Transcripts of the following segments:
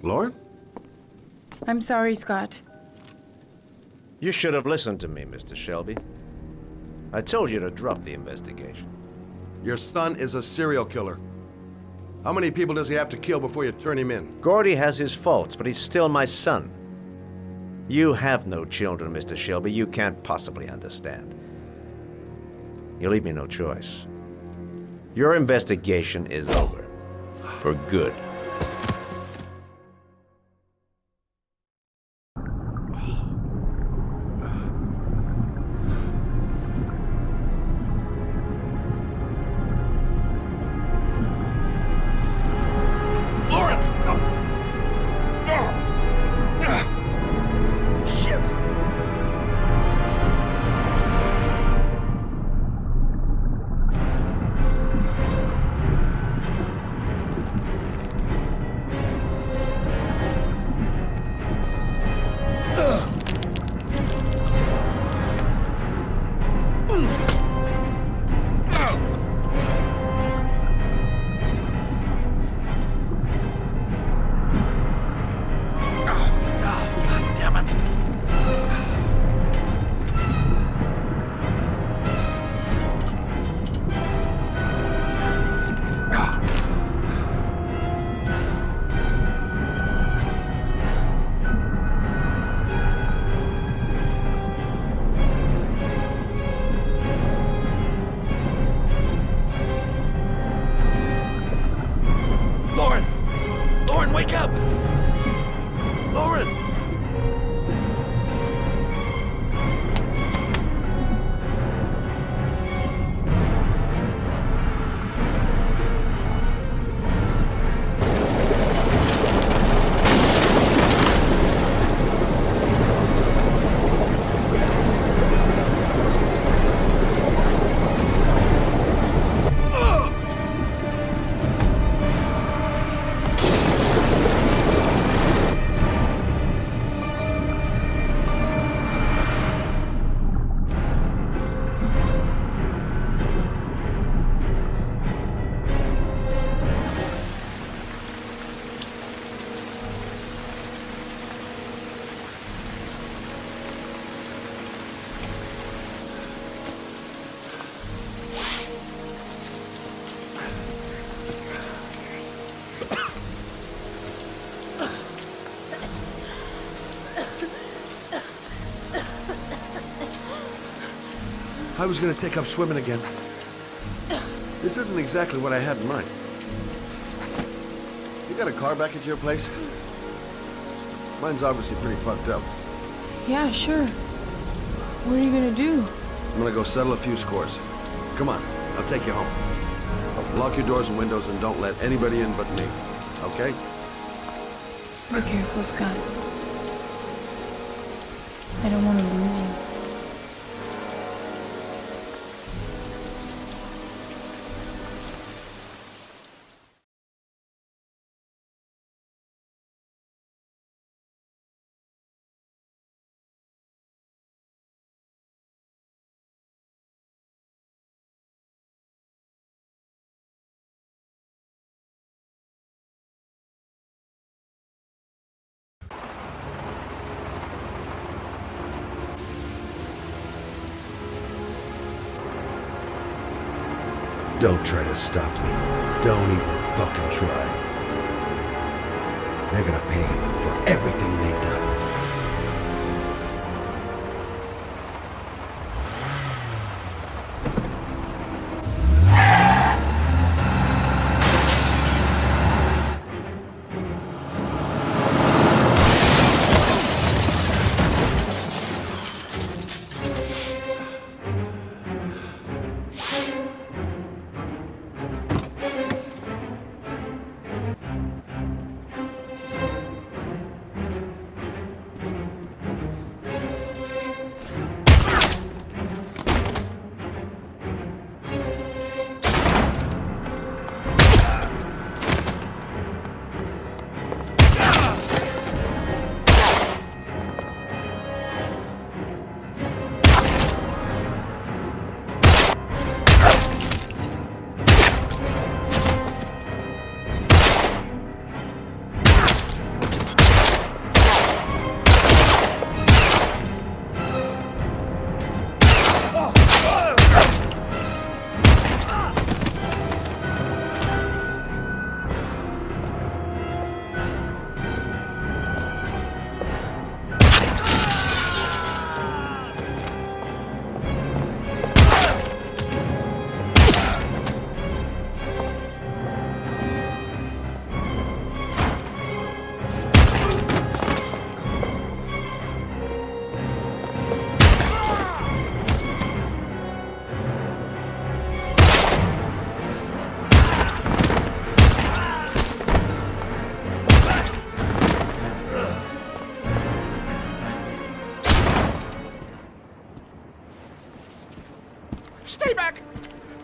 Lauren? I'm sorry, Scott. You should have listened to me, Mr. Shelby. I told you to drop the investigation. Your son is a serial killer. How many people does he have to kill before you turn him in? Gordy has his faults, but he's still my son. You have no children, Mr. Shelby. You can't possibly understand. You leave me no choice. Your investigation is over. For good. Wake up! Lauren! I was gonna take up swimming again. This isn't exactly what I had in mind. You got a car back at your place? Mine's obviously pretty fucked up. Yeah, sure. What are you gonna do? I'm gonna go settle a few scores. Come on, I'll take you home. Lock your doors and windows and don't let anybody in but me, okay? Be careful, Scott. I don't want to lose you. Don't try to stop me. Don't even fucking try. They're gonna pay for everything they've done.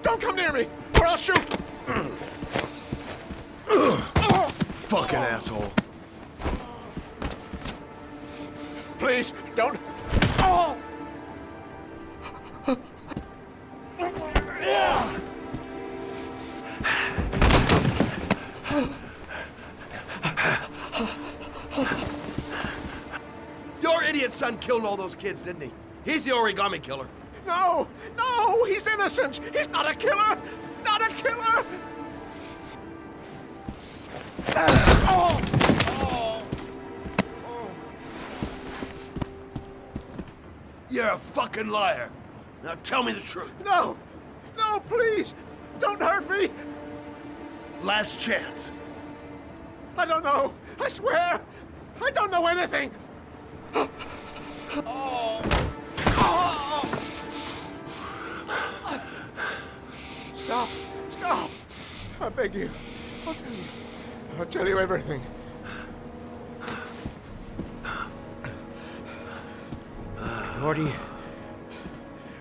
Don't come near me, or I'll shoot! Fucking asshole. Please, don't... Oh! Your idiot son killed all those kids, didn't he? He's the origami killer. No! No! He's innocent! He's not a killer! Not a killer! Oh! Oh! You're a fucking liar. Now tell me the truth. No! No, please! Don't hurt me! Last chance. I don't know! I swear! I don't know anything! Oh! Oh! Stop! Stop! I beg you. I'll tell you. I'll tell you everything.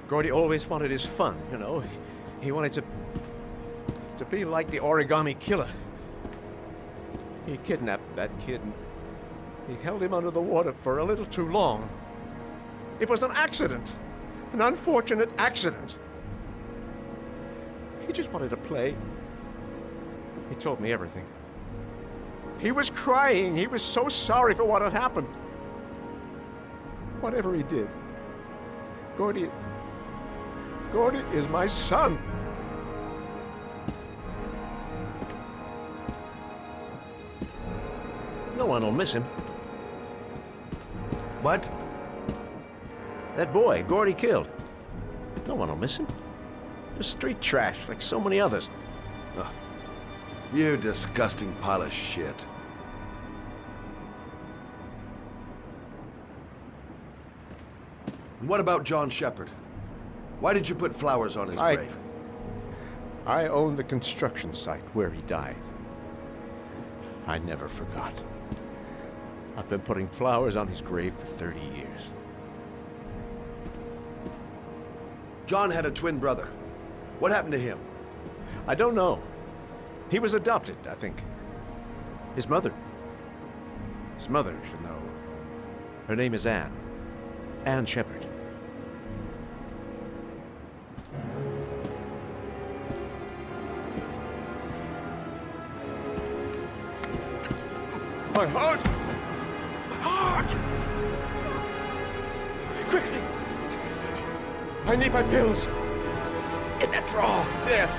Gordy always wanted his fun, you know. He wanted to be like the origami killer. He kidnapped that kid and he held him under the water for a little too long. It was an accident. An unfortunate accident. He just wanted to play. He told me everything. He was crying. He was so sorry for what had happened. Whatever he did, Gordy is my son. No one will miss him. What? That boy, Gordy killed. No one will miss him. Just street trash, like so many others. You disgusting pile of shit. And what about John Shepard? Why did you put flowers on his grave? I own the construction site where he died. I never forgot. I've been putting flowers on his grave for 30 years. John had a twin brother. What happened to him? I don't know. He was adopted, I think. His mother should know. Her name is Anne. Anne Shepard. My heart! My heart! Quickly! I need my pills. In that drawer. There.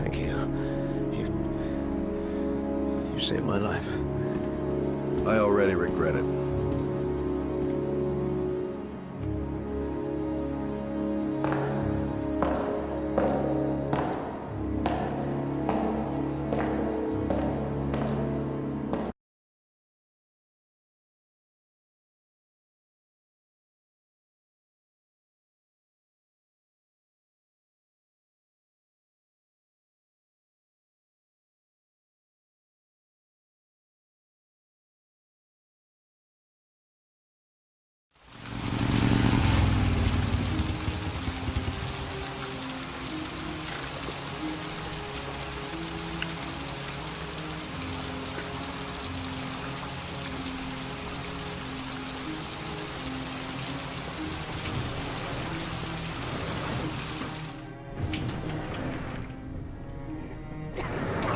Thank you. You saved my life. I already regret it.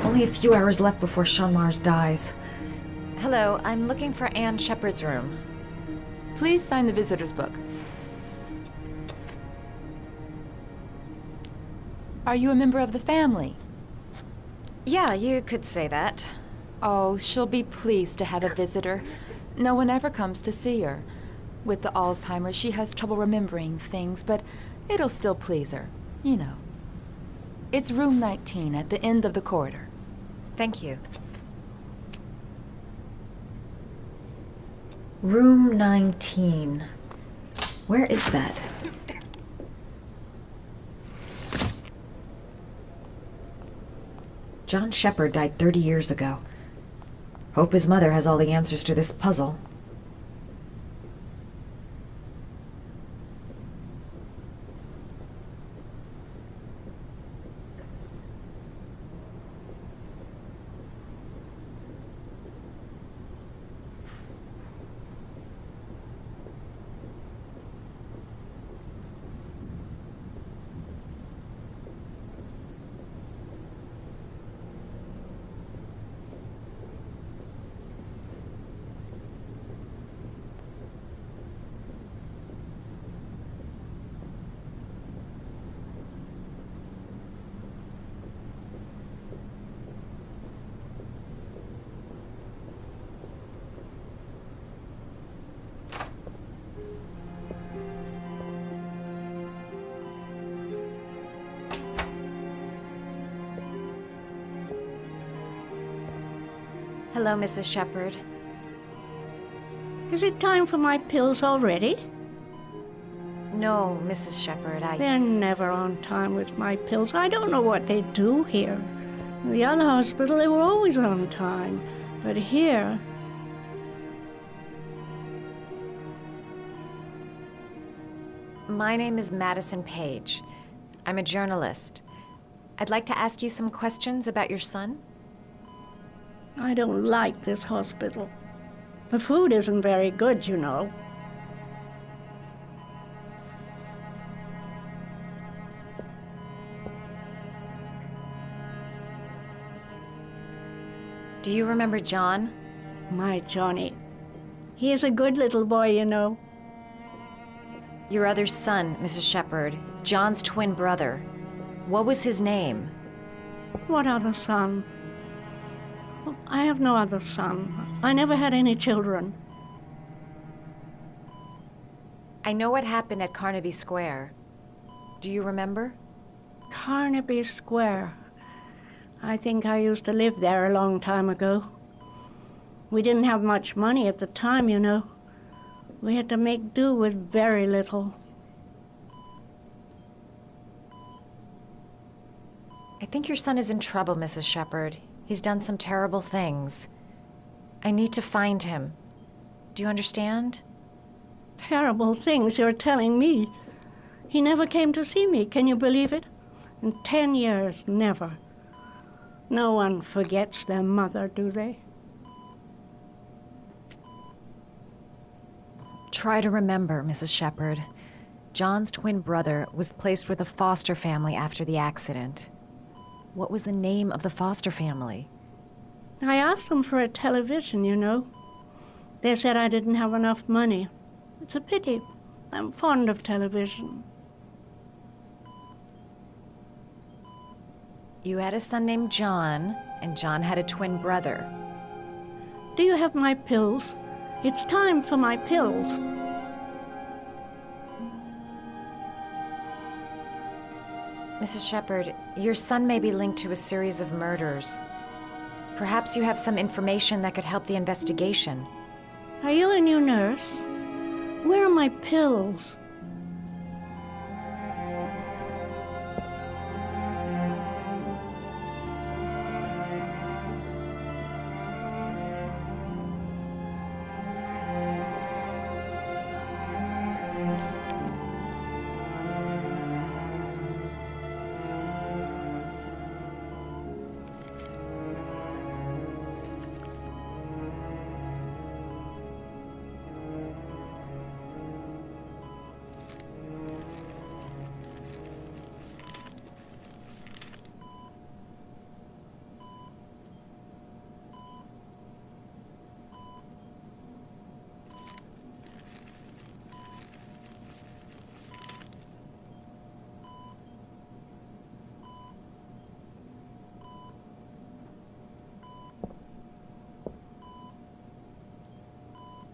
Only a few hours left before Sean Mars dies. Hello, I'm looking for Anne Shepard's room. Please sign the visitor's book. Are you a member of the family? Yeah, you could say that. Oh, she'll be pleased to have a visitor. No one ever comes to see her. With the Alzheimer's, she has trouble remembering things, but it'll still please her, you know. It's room 19 at the end of the corridor. Thank you. Room 19. Where is that? John Shepard died 30 years ago. Hope his mother has all the answers to this puzzle. Hello, Mrs. Shepard. Is it time for my pills already? No, Mrs. Shepard, They're never on time with my pills. I don't know what they do here. In the other hospital, they were always on time. But here... My name is Madison Page. I'm a journalist. I'd like to ask you some questions about your son. I don't like this hospital. The food isn't very good, you know. Do you remember John? My Johnny. He is a good little boy, you know. Your other son, Mrs. Shepard, John's twin brother. What was his name? What other son? I have no other son. I never had any children. I know what happened at Carnaby Square. Do you remember? Carnaby Square. I think I used to live there a long time ago. We didn't have much money at the time, you know. We had to make do with very little. I think your son is in trouble, Mrs. Shepard. He's done some terrible things. I need to find him. Do you understand? Terrible things you're telling me. He never came to see me, can you believe it? In 10 years, never. No one forgets their mother, do they? Try to remember, Mrs. Shepard. John's twin brother was placed with a foster family after the accident. What was the name of the foster family? I asked them for a television, you know. They said I didn't have enough money. It's a pity. I'm fond of television. You had a son named John, and John had a twin brother. Do you have my pills? It's time for my pills. Mrs. Shepard, your son may be linked to a series of murders. Perhaps you have some information that could help the investigation. Are you a new nurse? Where are my pills?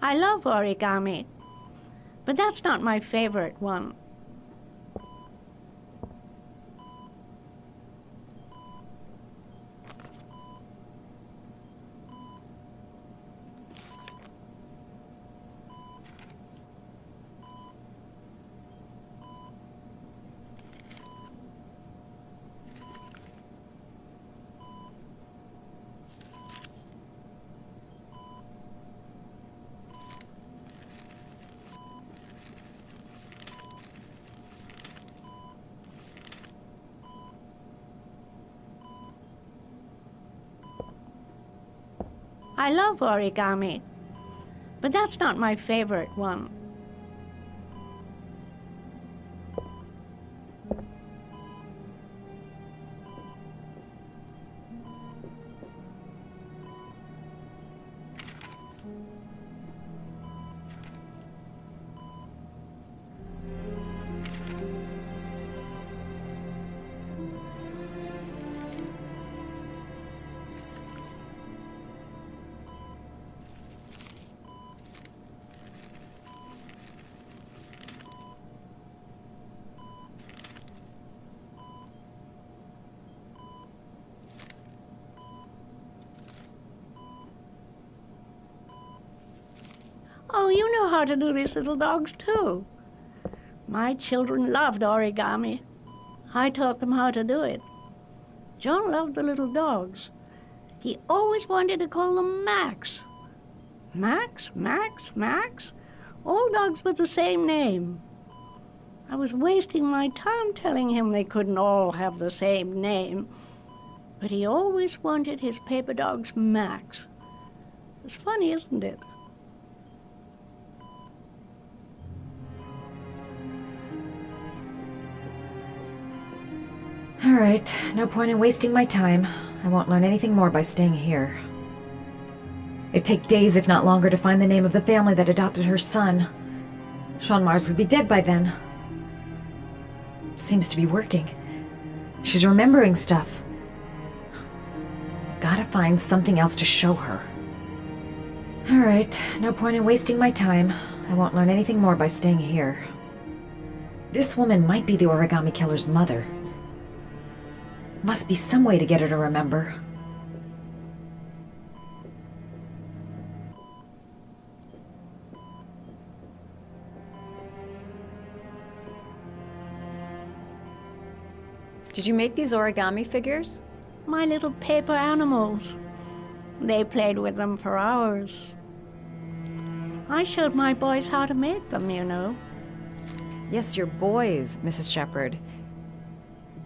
I love origami, but that's not my favorite one. I love origami, but that's not my favorite one. Oh, you know how to do these little dogs, too. My children loved origami. I taught them how to do it. John loved the little dogs. He always wanted to call them Max. Max, Max, Max. All dogs with the same name. I was wasting my time telling him they couldn't all have the same name. But he always wanted his paper dogs Max. It's funny, isn't it? All right, no point in wasting my time. I won't learn anything more by staying here. It'd take days, if not longer, to find the name of the family that adopted her son. Sean Mars would be dead by then. It seems to be working. She's remembering stuff. Gotta find something else to show her. All right, no point in wasting my time. I won't learn anything more by staying here. This woman might be the origami killer's mother. Must be some way to get her to remember. Did you make these origami figures? My little paper animals. They played with them for hours. I showed my boys how to make them, you know. Yes, your boys, Mrs. Shepherd.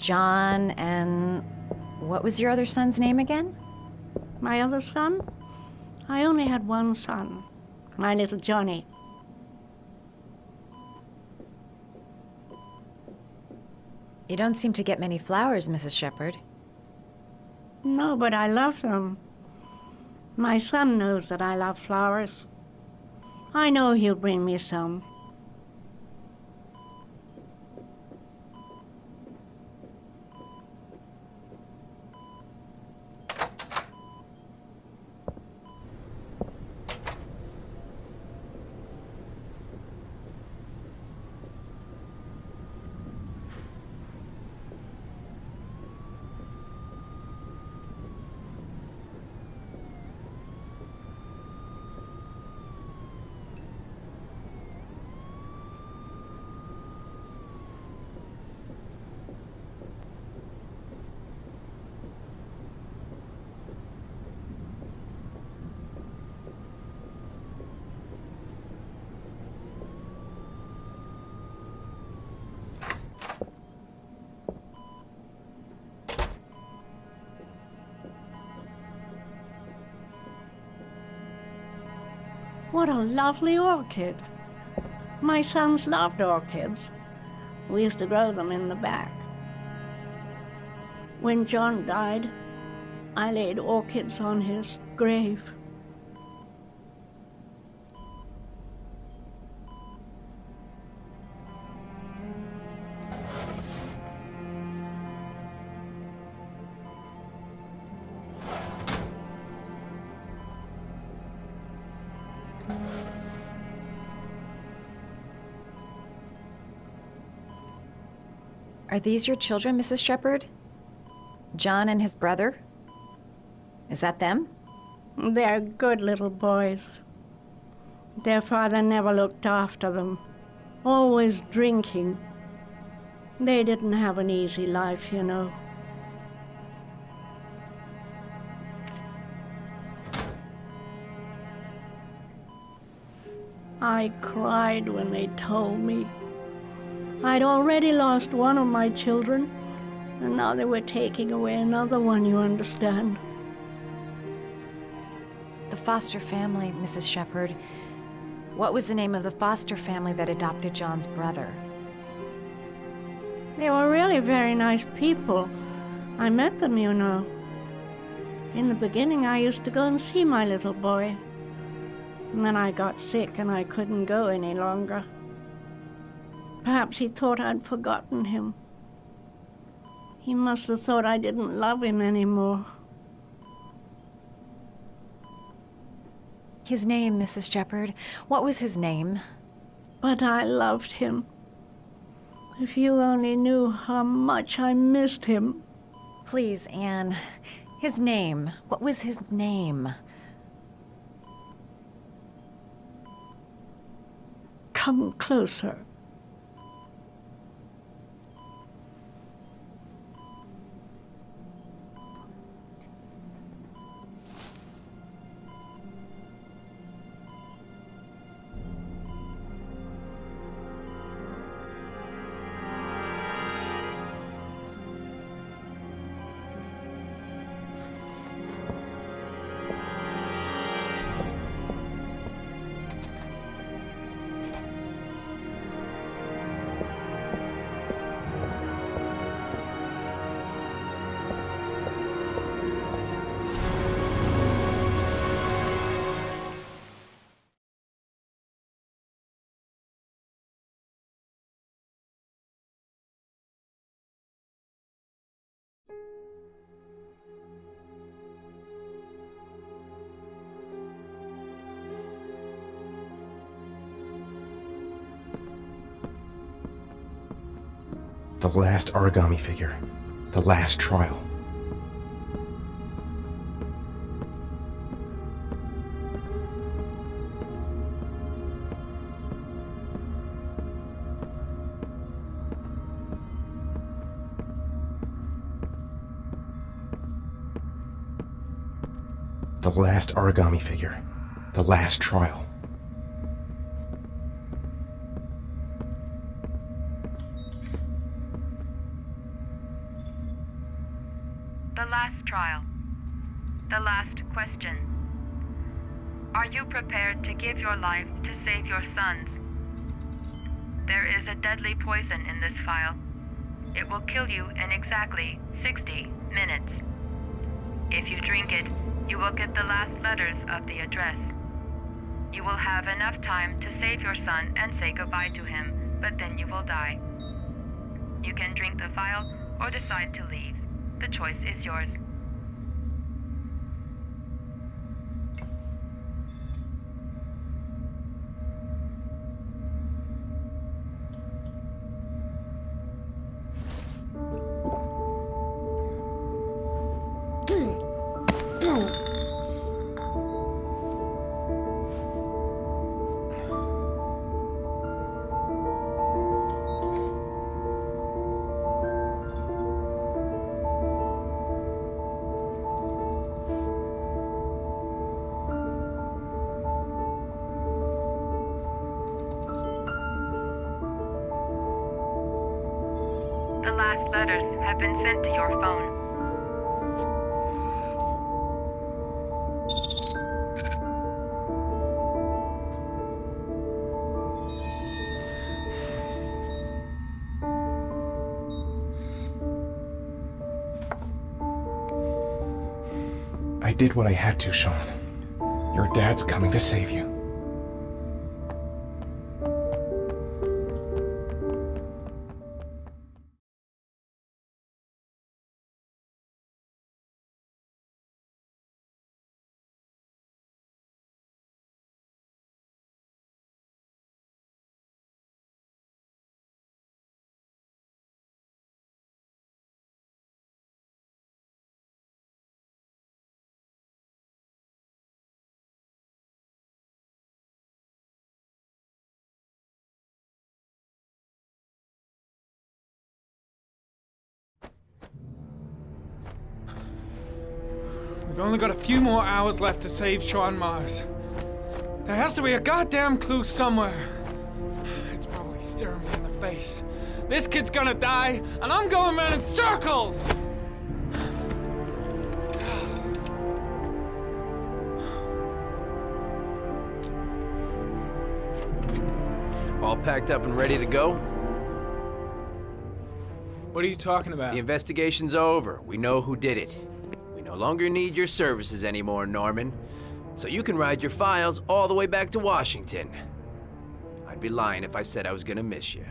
John and... what was your other son's name again? My other son? I only had one son, my little Johnny. You don't seem to get many flowers, Mrs. Shepherd. No, but I love them. My son knows that I love flowers. I know he'll bring me some. What a lovely orchid. My sons loved orchids. We used to grow them in the back. When John died, I laid orchids on his grave. Are these your children, Mrs. Shepherd? John and his brother? Is that them? They're good little boys. Their father never looked after them, always drinking. They didn't have an easy life, you know. I cried when they told me. I'd already lost one of my children, and now they were taking away another one, you understand. The foster family, Mrs. Shepherd. What was the name of the foster family that adopted John's brother? They were really very nice people. I met them, you know. In the beginning, I used to go and see my little boy. And then I got sick and I couldn't go any longer. Perhaps he thought I'd forgotten him. He must have thought I didn't love him anymore. His name, Mrs. Shepherd. What was his name? But I loved him. If you only knew how much I missed him. Please, Anne. His name. What was his name? Come closer. The last origami figure. The last trial. The last origami figure. The last trial. The last trial. The last question. Are you prepared to give your life to save your sons? There is a deadly poison in this file. It will kill you in exactly 60 minutes. If you drink it, you will get the last letters of the address. You will have enough time to save your son and say goodbye to him, but then you will die. You can drink the vial or decide to leave. The choice is yours. The last letters have been sent to your phone. I did what I had to, Sean. Your dad's coming to save you. We've only got a few more hours left to save Sean Mars. There has to be a goddamn clue somewhere. It's probably staring me in the face. This kid's gonna die, and I'm going around in circles! packed up and ready to go? What are you talking about? The investigation's over. We know who did it. We no longer need your services anymore, Norman. So you can ride your files all the way back to Washington. I'd be lying if I said I was gonna miss you.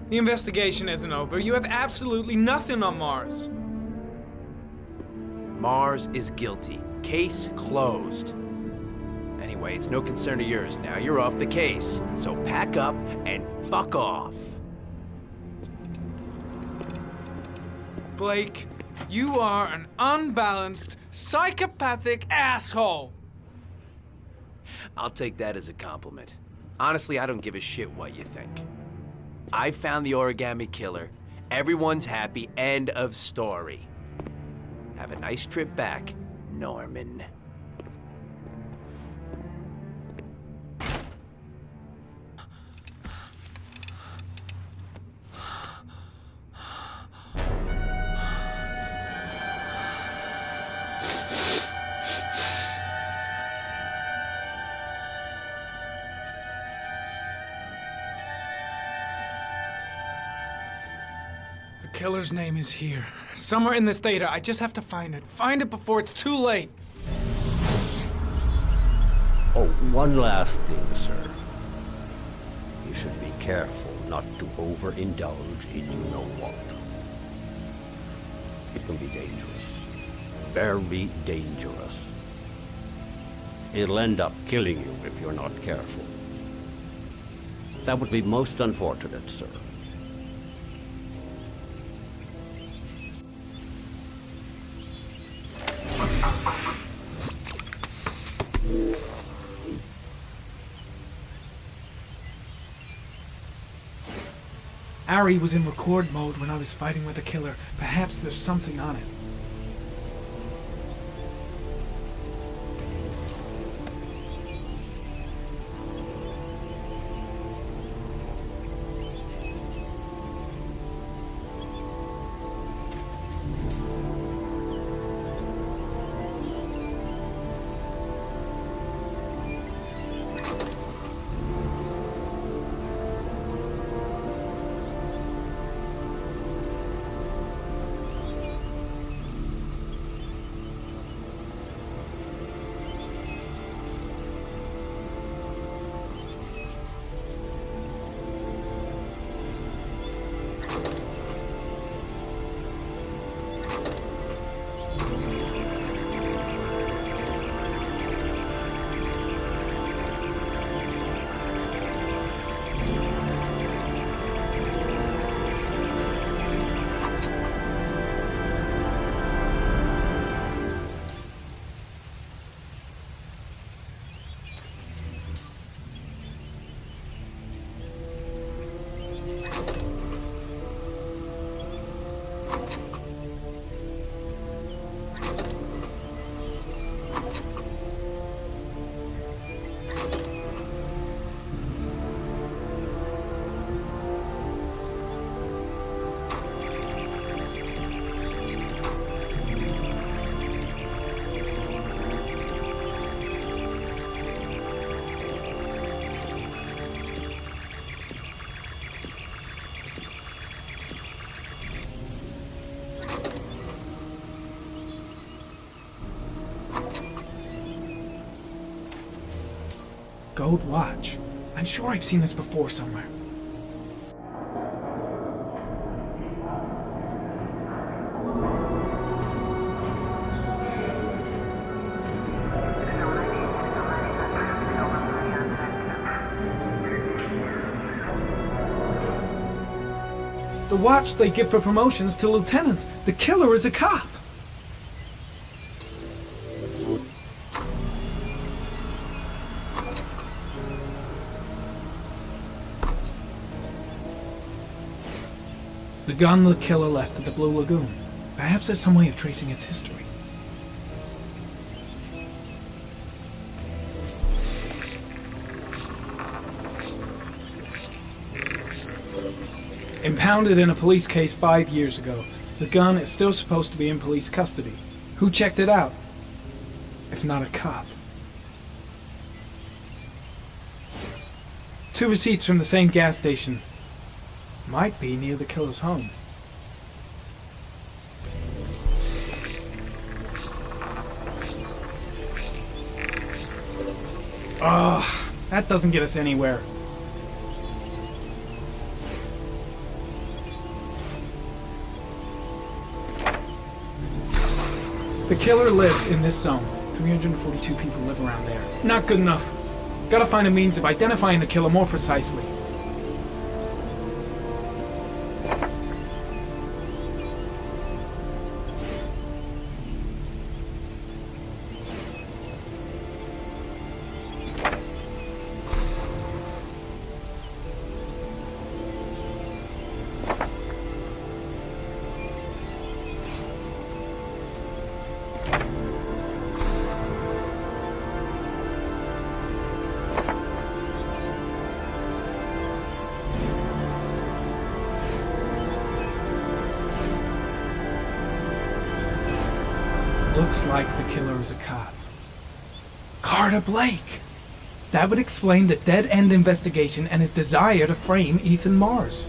The investigation isn't over. You have absolutely nothing on Mars. Mars is guilty. Case closed. Anyway, it's no concern of yours now. You're off the case. So pack up and fuck off. Blake, you are an unbalanced, psychopathic asshole. I'll take that as a compliment. Honestly, I don't give a shit what you think. I found the origami killer. Everyone's happy. End of story. Have a nice trip back, Norman. The killer's name is here. Somewhere in this data. I just have to find it. Find it before it's too late. Oh, one last thing, sir. You should be careful not to overindulge in you-know-what. It can be dangerous. Very dangerous. It'll end up killing you if you're not careful. That would be most unfortunate, sir. Ari was in record mode when I was fighting with the killer. Perhaps there's something on it. Gold watch. I'm sure I've seen this before somewhere. The watch they give for promotions to lieutenant. The killer is a cop. The gun the killer left at the Blue Lagoon. Perhaps there's some way of tracing its history. Impounded in a police case 5 years ago, the gun is still supposed to be in police custody. Who checked it out? If not a cop. 2 receipts from the same gas station. Might be near the killer's home. Ugh, that doesn't get us anywhere. The killer lives in this zone. 342 people live around there. Not good enough. Gotta find a means of identifying the killer more precisely. Looks like the killer is a cop. Carter Blake! That would explain the dead-end investigation and his desire to frame Ethan Mars.